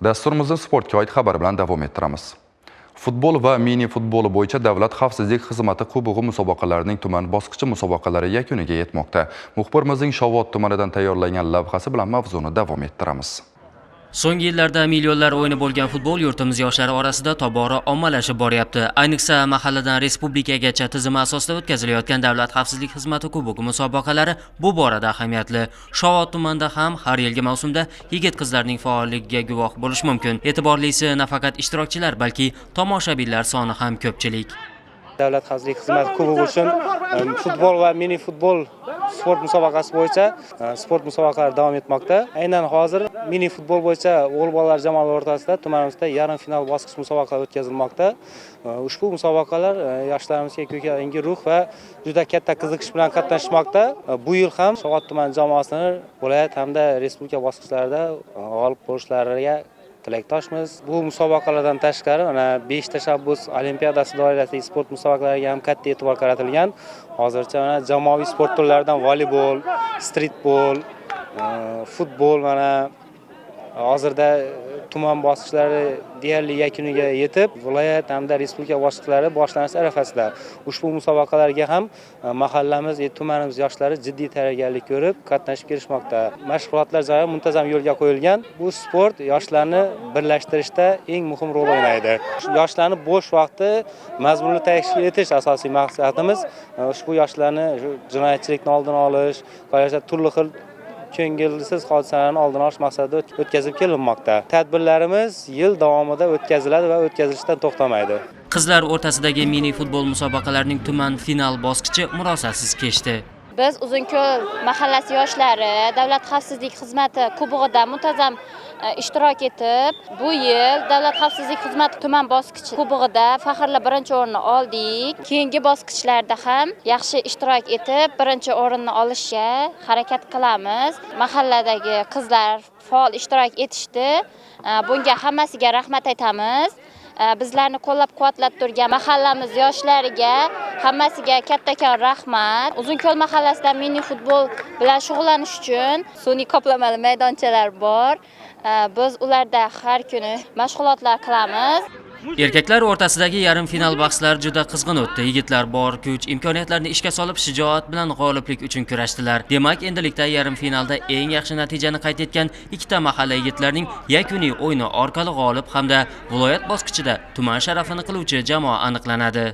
Dasturimizni sportga oid xabar bilan davom ettiramiz. Futbol va mini futboli bo'yicha Davlat xavfsizlik xizmati kubog'i musobaqalarining tuman bosqichi musobaqalari yakuniga yetmoqda. Muxbirimizning Shovot tumanidan tayyorlangan lavhasi bilan mavzuni davom ettiramiz. So'nggi yillarda millionlar o'yini bo'lgan futbol yurtimiz yoshlari orasida tobora ommalashib boryapti. Ayniqsa mahalladan respublikagacha tizimi asosida o'tkazilayotgan Davlat xavfsizlik xizmati kubogi musobaqalari bu borada ahamiyatli. Shovot tumanida ham har yilgi mavsumda yigit-qizlarning faolligiga guvoh bo'lish mumkin. E'tiborlisi nafaqat ishtirokchilar, balki tomoshabinlar soni ham ko'pchilik. Davlat xavfsizlik xizmati kubogi uchun futbol va mini futbol sport musobaqasi bo'yicha sport musobaqalari davom etmoqda. Aynan hozir mini futbol bo'yicha o'g'il bolalar jamoalari o'rtasida tumanimizda yarim final bosqich musobaqalari o'tkazilmoqda. Ushbu musobaqalar yoshlarimizga ko'tarinki ruh va juda katta qiziqish bilan qatnashmoqda. Bu yil ham Shovot tuman jamoasini viloyat hamda respublika bosqichlarida g'olib bo'lishlariga tilakdoshmiz. Bu musobaqalardan tashqari 5 tashabbus olimpiadasi doirasidagi sport musobaqalariga ham katta e'tibor qaratilgan. Hozircha jamoaviy sport turlaridan voleybol, streetbol, futbol hozirda tuman bosqichlari deyarli yakuniga yetib, viloyat hamda respublika bosqichlari boshlanish arafasida. Ushbu musobaqalarga ham mahallamiz, tumanimiz yoshlari jiddiy tayyorgarlik ko'rib, qatnashib kelishmoqda. Mashg'ulotlar joyi muntazam yo'lga qo'yilgan. Bu sport yoshlarni birlashtirishda eng muhim rol o'ynaydi. Yoshlarni bo'sh vaqti mazmunli tashkil etish asosiy maqsadimiz. Ushbu yoshlarni jinoyatchilikni oldini olish, qolaversa turli xil ko'ngilsiz hodisalarni oldini olish maqsadida o'tkazib kelinmoqda. Tadbirlarimiz yil davomida o'tkaziladi va o'tkazilishdan to'xtamaydi. Qizlar o'rtasidagi mini futbol musobaqalarining tuman final bosqichi murosasiz kechdi. Biz Uzunko'l mahallasi yoshlari Davlat xavfsizlik xizmati kubog'ida muntazam ishtirok etib, bu yil Davlat xavfsizlik xizmati tuman bosqichi kubog'ida faxrli birinchi o'rinni oldik. Keyingi bosqichlarda ham yaxshi ishtirok etib, birinchi o'rinni olishga harakat qilamiz. Mahalladagi qizlar faol ishtirok etishdi. Bunga hammasiga rahmat aytamiz. Bizlarni qo'llab-quvvatlab turgan mahallamiz yoshlariga hammasiga kattakon rahmat. Uzunko'l mahallasida mini futbol bilan shug'ullanish uchun sun'iy qoplamali maydonchalar bor. Biz ularda har kuni mashg'ulotlar qilamiz. Erkaklar o'rtasidagi yarim final bahslari juda qizg'in o'tdi. Yigitlar bor kuch, imkoniyatlarni ishga solib shijoat bilan g'oliblik uchun kurashdilar. Demak, endilikda yarim finalda eng yaxshi natijani qayd etgan ikkita mahalla yigitlarning yakuniy o'yini orqali g'olib hamda viloyat bosqichida tuman sharafini qiluvchi jamoa aniqlanadi.